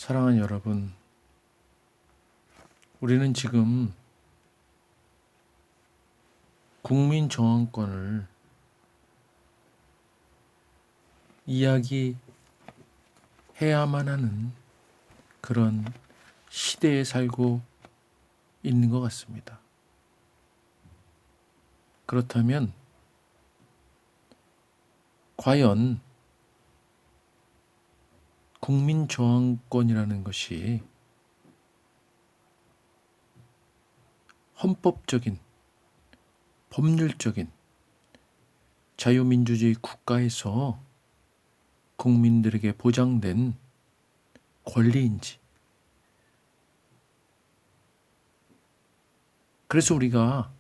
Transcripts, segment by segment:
사랑하는 여러분, 우리는 지금 국민 저항권을 이야기해야만 하는 그런 시대에 살고 있는 것 같습니다. 그렇다면 과연 국민 저항권이라는 것이 헌법적인, 법률적인 자유민주주의 국가에서 국민들에게 보장된 권리인지, 그래서 우리가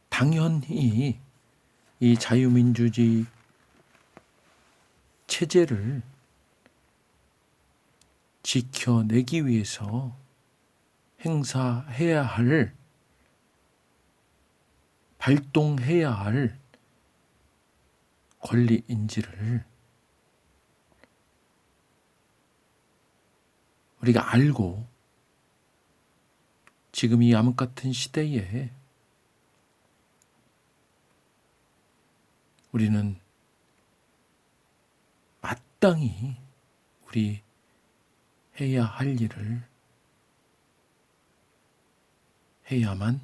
당연히 이 자유민주주의 체제를 지켜내기 위해서 행사해야 할, 발동해야 할 권리인지를 우리가 알고 지금 이 암흑 같은 시대에 우리는 마땅히 우리 해야 할 일을 해야만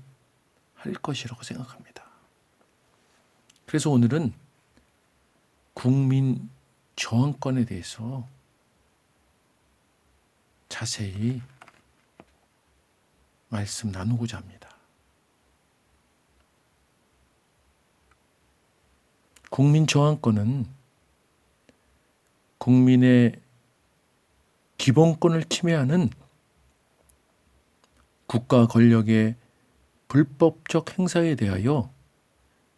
할 것이라고 생각합니다. 그래서 오늘은 국민 저항권에 대해서 자세히 말씀 나누고자 합니다. 국민 저항권은 국민의 기본권을 침해하는 국가 권력의 불법적 행사에 대하여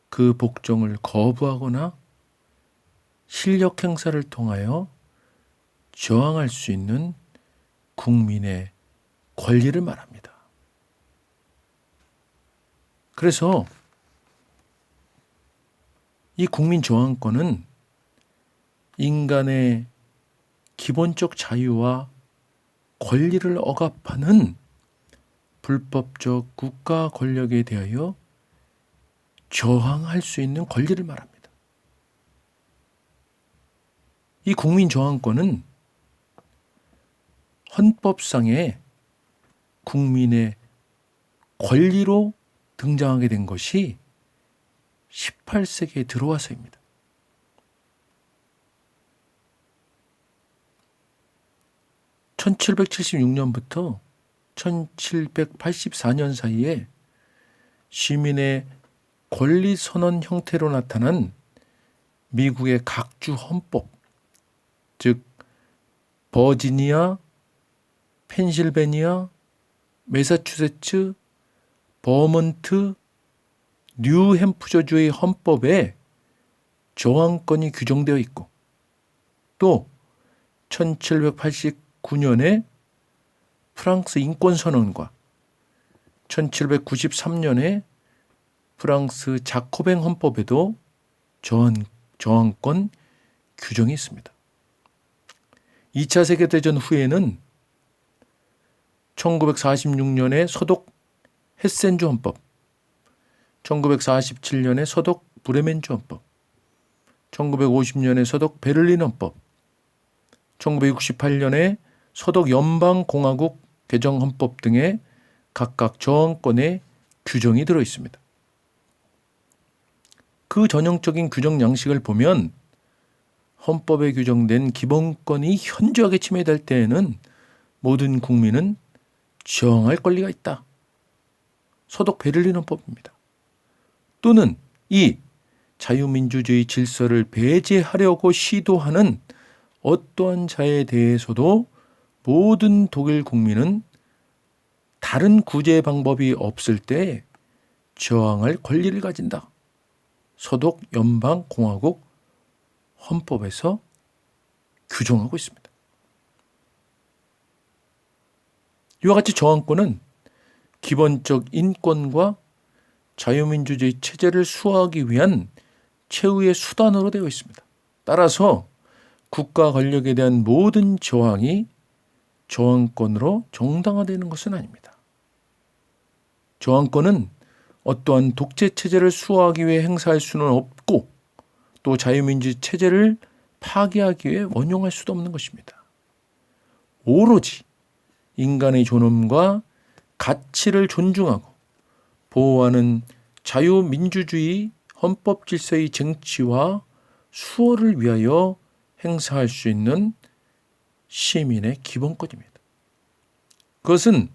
그 복종을 거부하거나 실력 행사를 통하여 저항할 수 있는 국민의 권리를 말합니다. 그래서 이 국민 저항권은 인간의 기본적 자유와 권리를 억압하는 불법적 국가 권력에 대하여 저항할 수 있는 권리를 말합니다. 이 국민 저항권은 헌법상의 국민의 권리로 등장하게 된 것이 18세기에 들어와서입니다. (1776년부터) 1784년 사이에 시민의 권리 선언 형태로 나타난 미국의 각주 헌법, 즉 버지니아, 펜실베니아, 매사추세츠, 버몬트, 뉴햄프셔주의 헌법에 저항권이 규정되어 있고, 또 1789년에 프랑스 인권선언과 1793년에 프랑스 자코뱅 헌법에도 저항권 규정이 있습니다. 2차 세계대전 후에는 1946년에 서독 헤센주 헌법, 1947년에 서독 브레멘주 헌법, 1950년에 서독 베를린 헌법, 1968년에 서독 연방공화국 개정 헌법 등의 각각 저항권의 규정이 들어 있습니다. 그 전형적인 규정 양식을 보면 헌법에 규정된 기본권이 현저하게 침해될 때에는 모든 국민은 저항할 권리가 있다. 서독 베를린 헌법입니다. 또는 이 자유민주주의 질서를 배제하려고 시도하는 어떠한 자에 대해서도 모든 독일 국민은 다른 구제 방법이 없을 때 저항할 권리를 가진다. 서독 연방공화국 헌법에서 규정하고 있습니다. 이와 같이 저항권은 기본적 인권과 자유민주주의 체제를 수호하기 위한 최후의 수단으로 되어 있습니다. 따라서 국가 권력에 대한 모든 저항이 저항권으로 정당화되는 것은 아닙니다. 저항권은 어떠한 독재 체제를 수호하기 위해 행사할 수는 없고 또 자유민주 체제를 파괴하기 위해 원용할 수도 없는 것입니다. 오로지 인간의 존엄과 가치를 존중하고 보호하는 자유민주주의 헌법 질서의 쟁취와 수호를 위하여 행사할 수 있는 시민의 기본권입니다. 그것은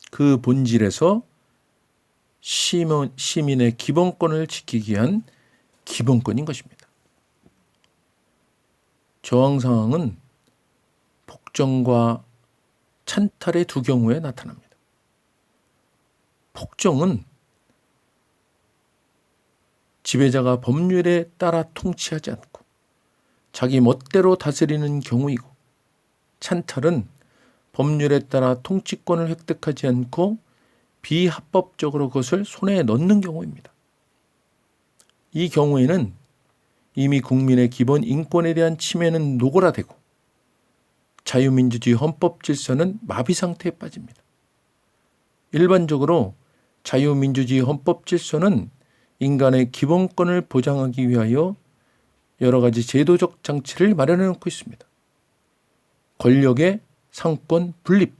그 본질에서 시민의 기본권을 지키기 위한 기본권인 것입니다. 저항 상황은 폭정과 찬탈의 두 경우에 나타납니다. 폭정은 지배자가 법률에 따라 통치하지 않고 자기 멋대로 다스리는 경우이고, 찬탈은 법률에 따라 통치권을 획득하지 않고 비합법적으로 그것을 손에 넣는 경우입니다. 이 경우에는 이미 국민의 기본 인권에 대한 침해는 노골화되고 자유민주주의 헌법 질서는 마비 상태에 빠집니다. 일반적으로 자유민주주의 헌법 질서는 인간의 기본권을 보장하기 위하여 여러 가지 제도적 장치를 마련해 놓고 있습니다. 권력의 상권 분립,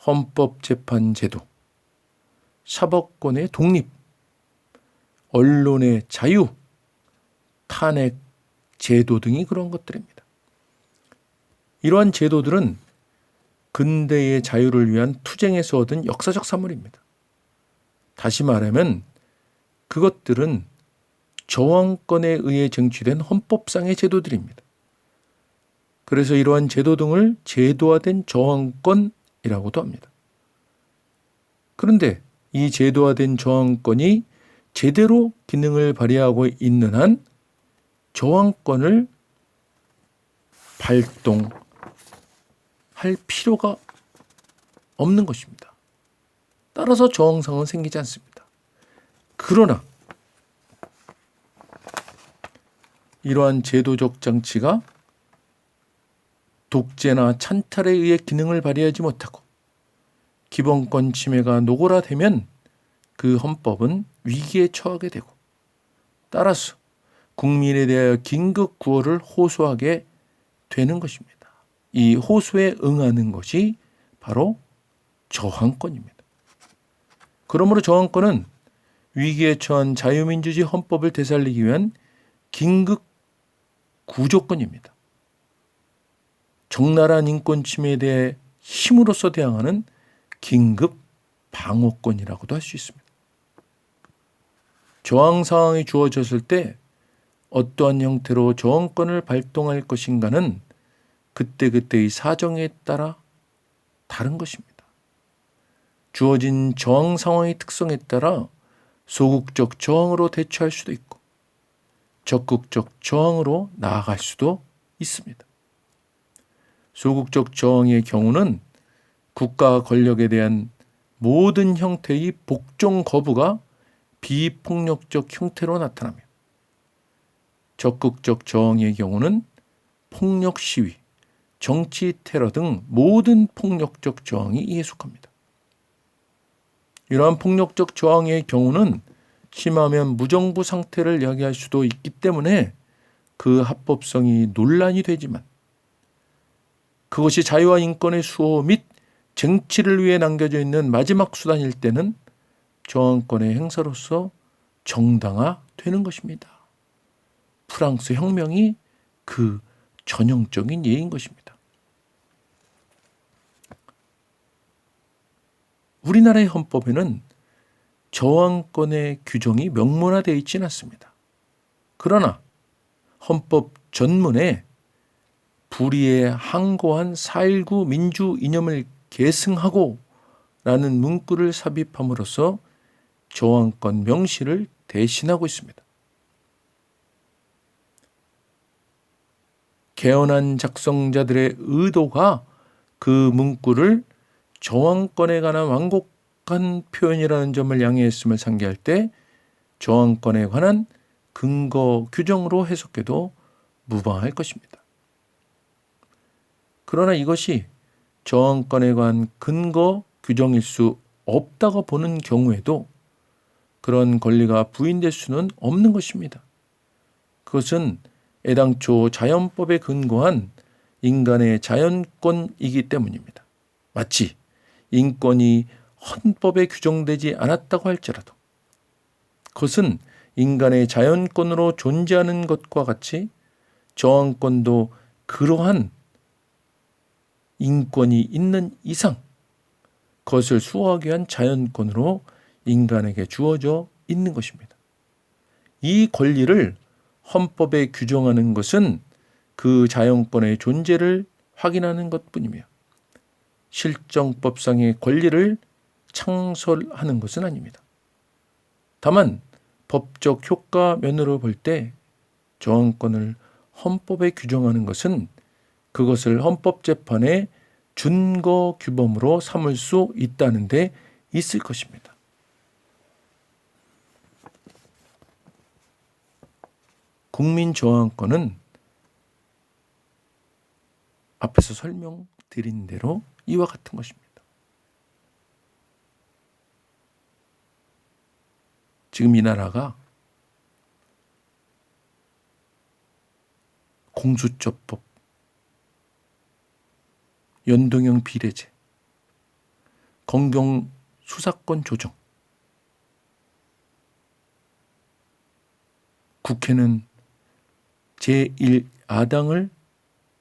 헌법재판 제도, 사법권의 독립, 언론의 자유, 탄핵 제도 등이 그런 것들입니다. 이러한 제도들은 근대의 자유를 위한 투쟁에서 얻은 역사적 산물입니다. 다시 말하면 그것들은 저항권에 의해 쟁취된 헌법상의 제도들입니다. 그래서 이러한 제도 등을 제도화된 저항권이라고도 합니다. 그런데 이 제도화된 저항권이 제대로 기능을 발휘하고 있는 한 저항권을 발동할 필요가 없는 것입니다. 따라서 저항상은 생기지 않습니다. 그러나 이러한 제도적 장치가 독재나 찬탈에 의해 기능을 발휘하지 못하고 기본권 침해가 노골화되면 그 헌법은 위기에 처하게 되고, 따라서 국민에 대하여 긴급 구호를 호소하게 되는 것입니다. 이 호소에 응하는 것이 바로 저항권입니다. 그러므로 저항권은 위기에 처한 자유민주주의 헌법을 되살리기 위한 긴급 구조권입니다. 적나라한 인권 침해에 대해 힘으로써 대항하는 긴급 방어권이라고도 할 수 있습니다. 저항 상황이 주어졌을 때 어떠한 형태로 저항권을 발동할 것인가는 그때그때의 사정에 따라 다른 것입니다. 주어진 저항 상황의 특성에 따라 소극적 저항으로 대처할 수도 있고 적극적 저항으로 나아갈 수도 있습니다. 소극적 저항의 경우는 국가 권력에 대한 모든 형태의 복종 거부가 비폭력적 형태로 나타나며, 적극적 저항의 경우는 폭력 시위, 정치 테러 등 모든 폭력적 저항이 이에 속합니다. 이러한 폭력적 저항의 경우는 심하면 무정부 상태를 야기할 수도 있기 때문에 그 합법성이 논란이 되지만, 그것이 자유와 인권의 수호 및 쟁취를 위해 남겨져 있는 마지막 수단일 때는 저항권의 행사로서 정당화되는 것입니다. 프랑스 혁명이 그 전형적인 예인 것입니다. 우리나라의 헌법에는 저항권의 규정이 명문화되어 있지는 않습니다. 그러나 헌법 전문에 불의에 항고한 4.19 민주 이념을 계승하고 라는 문구를 삽입함으로써 저항권 명시를 대신하고 있습니다. 개헌안 작성자들의 의도가 그 문구를 저항권에 관한 완곡한 표현이라는 점을 양해했음을 상기할 때 저항권에 관한 근거 규정으로 해석해도 무방할 것입니다. 그러나 이것이 저항권에 관한 근거 규정일 수 없다고 보는 경우에도 그런 권리가 부인될 수는 없는 것입니다. 그것은 애당초 자연법에 근거한 인간의 자연권이기 때문입니다. 마치 인권이 헌법에 규정되지 않았다고 할지라도 그것은 인간의 자연권으로 존재하는 것과 같이 저항권도 그러한 인권이 있는 이상 그것을 수호하기 위한 자연권으로 인간에게 주어져 있는 것입니다. 이 권리를 헌법에 규정하는 것은 그 자연권의 존재를 확인하는 것뿐이며 실정법상의 권리를 창설하는 것은 아닙니다. 다만 법적 효과 면으로 볼 때 저항권을 헌법에 규정하는 것은 그것을 헌법재판의 준거 규범으로 삼을 수 있다는 데 있을 것입니다. 국민 저항권은 앞에서 설명드린 대로 이와 같은 것입니다. 지금 이 나라가 공수처법, 연동형 비례제, 검경 수사권 조정, 국회는 제1야당을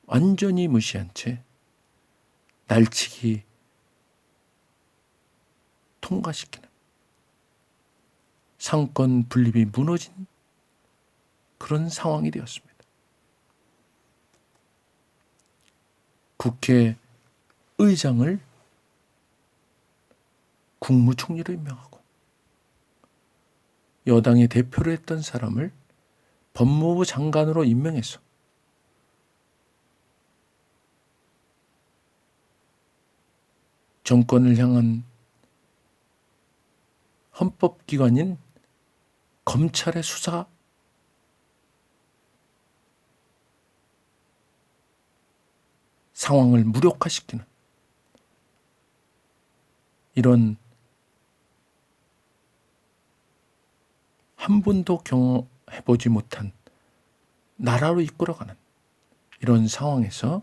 완전히 무시한 채 날치기 통과시키는 상권 분립이 무너진 그런 상황이 되었습니다. 국회의장을 국무총리로 임명하고 여당의 대표를 했던 사람을 법무부 장관으로 임명해서 정권을 향한 헌법기관인 검찰의 수사 상황을 무력화시키는 이런 한 번도 경험해보지 못한 나라로 이끌어가는 이런 상황에서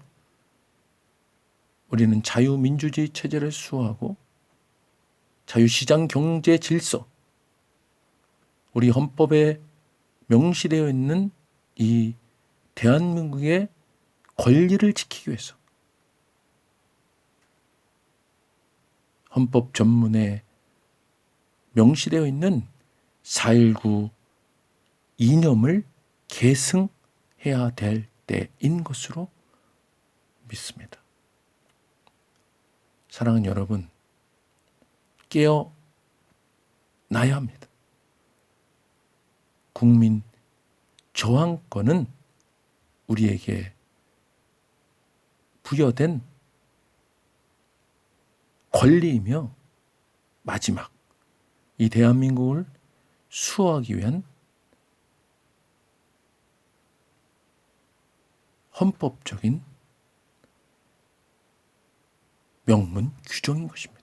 우리는 자유민주주의 체제를 수호하고 자유시장 경제 질서, 우리 헌법에 명시되어 있는 이 대한민국의 권리를 지키기 위해서 헌법 전문에 명시되어 있는 4.19 이념을 계승해야 될 때인 것으로 믿습니다. 사랑하는 여러분, 깨어나야 합니다. 국민 저항권은 우리에게 부여된 권리이며 마지막 이 대한민국을 수호하기 위한 헌법적인 명문 규정인 것입니다.